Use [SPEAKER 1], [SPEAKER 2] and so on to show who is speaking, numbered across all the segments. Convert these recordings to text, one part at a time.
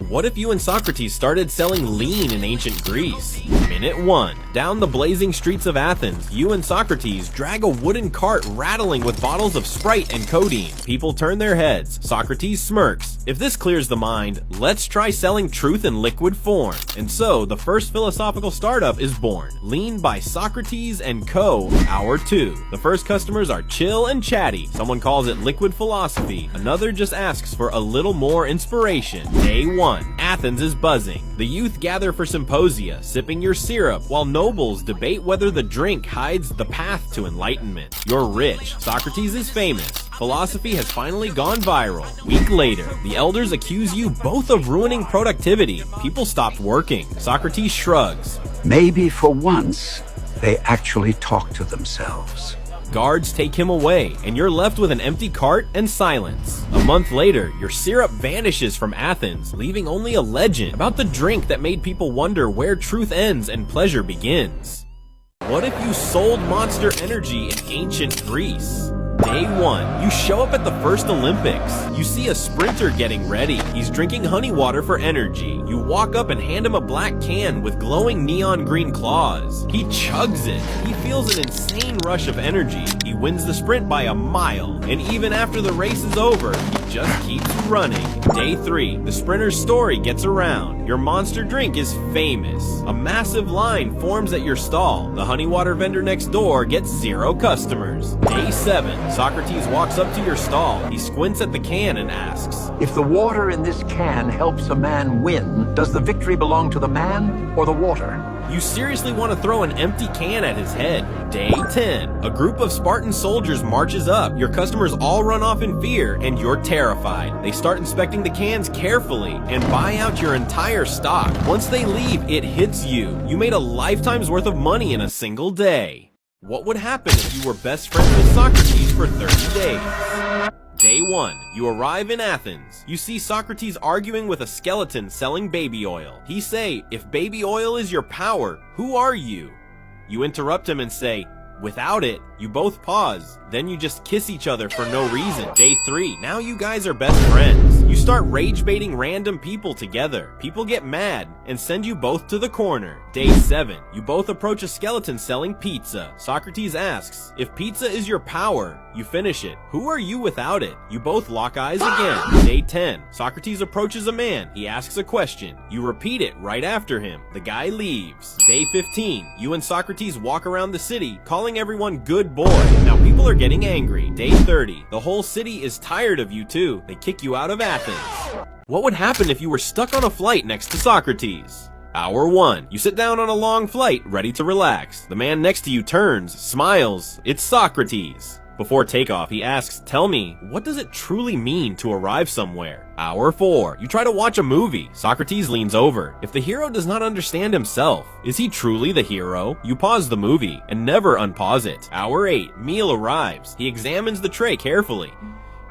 [SPEAKER 1] What if you and Socrates started selling lean in ancient Greece? Minute 1. Down the blazing streets of Athens, you and Socrates drag a wooden cart rattling with bottles of Sprite and codeine. People turn their heads. Socrates smirks. If this clears the mind, let's try selling truth in liquid form. And so, the first philosophical startup is born. Lean by Socrates and Co. Hour 2. The first customers are chill and chatty. Someone calls it liquid philosophy. Another just asks for a little more inspiration. Day 1. Athens is buzzing. The youth gather for symposia, sipping your syrup, while nobles debate whether the drink hides the path to enlightenment. You're rich. Socrates is famous. Philosophy has finally gone viral. Week later, the elders accuse you both of ruining productivity. People stopped working. Socrates shrugs.
[SPEAKER 2] Maybe for once, they actually talk to themselves.
[SPEAKER 1] Guards take him away, and you're left with an empty cart and silence. A month later, your syrup vanishes from Athens, leaving only a legend about the drink that made people wonder where truth ends and pleasure begins. What if you sold Monster Energy in ancient Greece? Day 1. You show up at the first Olympics. You see a sprinter getting ready. He's drinking honey water for energy. You walk up and hand him a black can with glowing neon green claws. He chugs it. He feels an insane rush of energy. He wins the sprint by a mile. And even after the race is over, he just keeps running. Day 3. The sprinter's story gets around. Your monster drink is famous. A massive line forms at your stall. The honey water vendor next door gets 0 customers. Day 7. Socrates walks up to your stall. He squints at the can and asks,
[SPEAKER 2] If the water in this can helps a man win, does the victory belong to the man or the water?
[SPEAKER 1] You seriously want to throw an empty can at his head. Day 10. A group of Spartan soldiers marches up. Your customers all run off in fear, and you're terrified. They start inspecting the cans carefully and buy out your entire stock. Once they leave, it hits you. You made a lifetime's worth of money in a single day. What would happen if you were best friends with Socrates for 30 days? Day 1. You arrive in Athens. You see Socrates arguing with a skeleton selling baby oil. He say, if baby oil is your power, who are you? You interrupt him and say, without it. You both pause. Then you just kiss each other for no reason. Day 3. Now you guys are best friends. You start rage baiting random people together. People get mad and send you both to the corner. Day 7. You both approach a skeleton selling pizza. Socrates asks, if pizza is your power, you finish it. Who are you without it? You both lock eyes again. Day 10. Socrates approaches a man. He asks a question. You repeat it right after him. The guy leaves. Day 15. You and Socrates walk around the city, calling everyone good boy. Now people are getting angry. Day 30. The whole city is tired of you too. They kick you out of Athens. What would happen if you were stuck on a flight next to Socrates? Hour 1. You sit down on a long flight, ready to relax. The man next to you turns, smiles. It's Socrates. Before takeoff, he asks, tell me, what does it truly mean to arrive somewhere? Hour 4. You try to watch a movie. Socrates leans over. If the hero does not understand himself, is he truly the hero? You pause the movie and never unpause it. Hour 8. Meal arrives. He examines the tray carefully.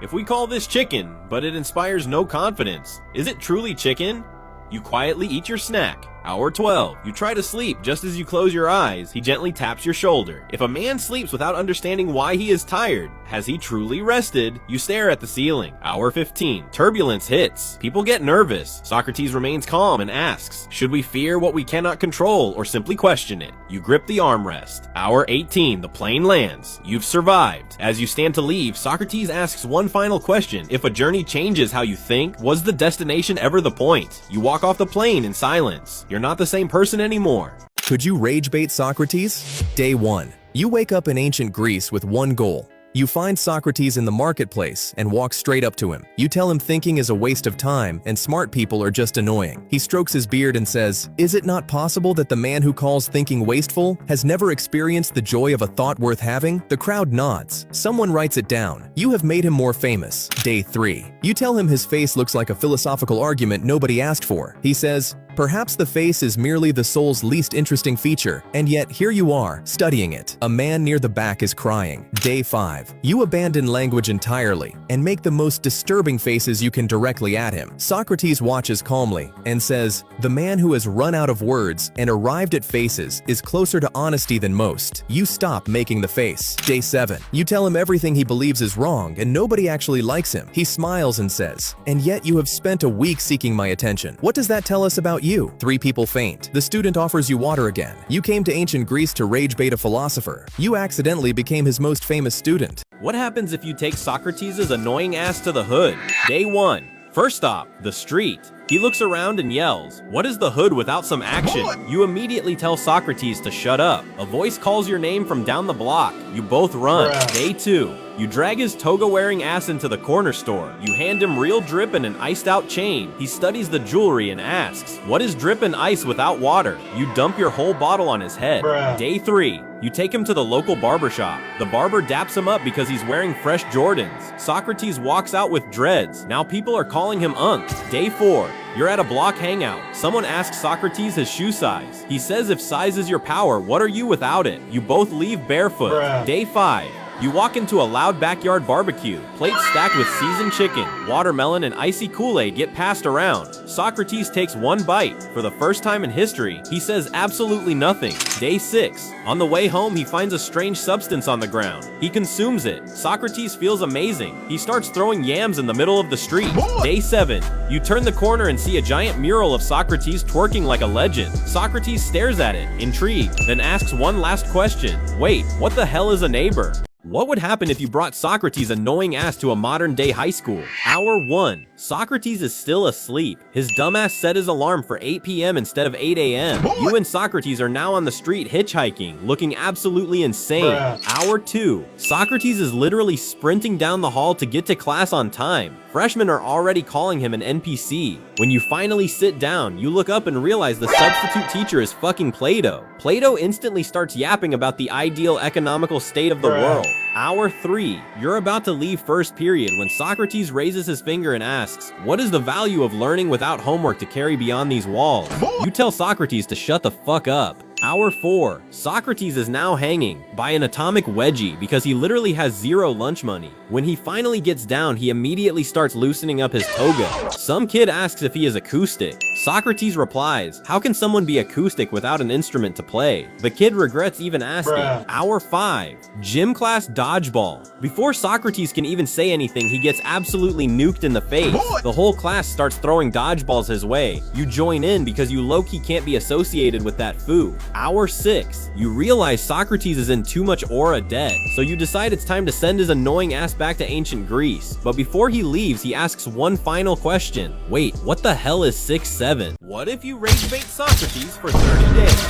[SPEAKER 1] If we call this chicken, but it inspires no confidence, is it truly chicken? You quietly eat your snack. Hour 12. You try to sleep. Just as you close your eyes, he gently taps your shoulder. If a man sleeps without understanding why he is tired, has he truly rested? You stare at the ceiling. Hour 15. Turbulence hits. People get nervous. Socrates remains calm and asks, should we fear what we cannot control or simply question it? You grip the armrest. Hour 18. The plane lands. You've survived. As you stand to leave, Socrates asks one final question. If a journey changes how you think, was the destination ever the point? You walk off the plane in silence. You're not the same person anymore.
[SPEAKER 3] Could you rage bait Socrates? Day 1. You wake up in ancient Greece with one goal. You find Socrates in the marketplace and walk straight up to him. You tell him thinking is a waste of time and smart people are just annoying. He strokes his beard and says, is it not possible that the man who calls thinking wasteful has never experienced the joy of a thought worth having? The crowd nods. Someone writes it down. You have made him more famous. Day 3. You tell him his face looks like a philosophical argument nobody asked for. He says, Perhaps the face is merely the soul's least interesting feature, and yet here you are, studying it. A man near the back is crying. Day 5. You abandon language entirely and make the most disturbing faces you can directly at him. Socrates watches calmly and says, "The man who has run out of words and arrived at faces is closer to honesty than most." You stop making the face. Day 7. You tell him everything he believes is wrong and nobody actually likes him. He smiles and says, "And yet you have spent a week seeking my attention. What does that tell us about you?" 3 people faint. The student offers you water again. You came to ancient Greece to Ragebait a philosopher. You accidentally became his most famous student.
[SPEAKER 1] What happens if you take Socrates' annoying ass to the hood? Day 1. First stop, the street. He looks around and yells, "What is the hood without some action?" You immediately tell Socrates to shut up. A voice calls your name from down the block. You both run. Day 2. You drag his toga-wearing ass into the corner store. You hand him real drip and an iced-out chain. He studies the jewelry and asks, "What is drip and ice without water?" You dump your whole bottle on his head. Day 3. You take him to the local barbershop. The barber daps him up because he's wearing fresh Jordans. Socrates walks out with dreads. Now people are calling him Unk. Day 4. You're at a block hangout. Someone asks Socrates his shoe size. He says if size is your power, what are you without it? You both leave barefoot. Day 5. You walk into a loud backyard barbecue. Plates stacked with seasoned chicken, watermelon, and icy Kool-Aid get passed around. Socrates takes one bite. For the first time in history, he says absolutely nothing. Day 6. On the way home, he finds a strange substance on the ground. He consumes it. Socrates feels amazing. He starts throwing yams in the middle of the street. Day 7. You turn the corner and see a giant mural of Socrates twerking like a legend. Socrates stares at it, intrigued, then asks one last question. Wait, what the hell is a neighbor? What would happen if you brought Socrates' annoying ass to a modern-day high school? Hour 1. Socrates is still asleep. His dumbass set his alarm for 8 p.m. instead of 8 a.m. You and Socrates are now on the street hitchhiking, looking absolutely insane. Hour 2. Socrates is literally sprinting down the hall to get to class on time. Freshmen are already calling him an NPC. When you finally sit down, you look up and realize the substitute teacher is fucking Plato. Plato instantly starts yapping about the ideal economical state of the world. Hour 3. You're about to leave first period when Socrates raises his finger and asks, "What is the value of learning without homework to carry beyond these walls?" You tell Socrates to shut the fuck up. Hour 4. Socrates is now hanging by an atomic wedgie because he literally has zero lunch money. When he finally gets down, he immediately starts loosening up his toga. Some kid asks if he is acoustic. Socrates replies, "How can someone be acoustic without an instrument to play?" The kid regrets even asking. Hour 5. Gym class dodgeball. Before Socrates can even say anything, he gets absolutely nuked in the face. The whole class starts throwing dodgeballs his way. You join in because you low-key can't be associated with that foo. Hour 6. You realize Socrates is in too much aura debt, so you decide it's time to send his annoying ass back to ancient Greece. But before he leaves, he asks one final question. Wait, what the hell is 6-7? What if you Ragebait Socrates for 30 days?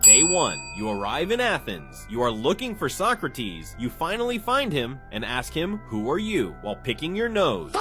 [SPEAKER 1] Day 1. You arrive in Athens. You are looking for Socrates. You finally find him and ask him, "Who are you?" while picking your nose.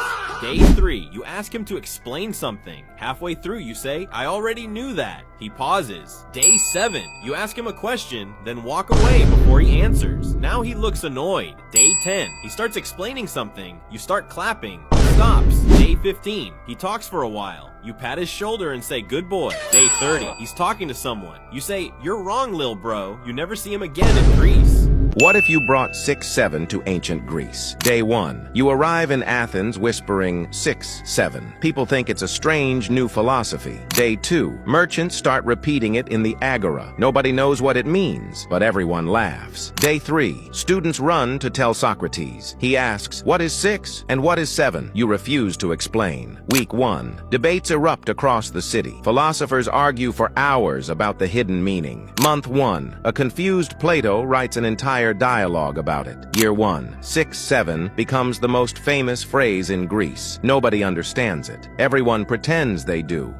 [SPEAKER 1] Day 3. You ask him to explain something. Halfway through, you say, "I already knew that." He pauses. Day 7. You ask him a question, then walk away before he answers. Now he looks annoyed. Day 10. He starts explaining something. You start clapping. He stops. Day 15. He talks for a while. You pat his shoulder and say, "Good boy." Day 30. He's talking to someone. You say, "You're wrong, lil bro." You never see him again in Greece.
[SPEAKER 4] What if you brought 6-7 to ancient Greece? Day 1. You arrive in Athens whispering 6-7. People think it's a strange new philosophy. Day 2. Merchants start repeating it in the agora. Nobody knows what it means, but everyone laughs. Day 3. Students run to tell Socrates. He asks, "What is 6 and what is 7? You refuse to explain. Week 1. Debates erupt across the city. Philosophers argue for hours about the hidden meaning. Month 1. A confused Plato writes an entire dialogue about it. Year 1. 6-7 becomes the most famous phrase in Greece. Nobody understands it. Everyone pretends they do.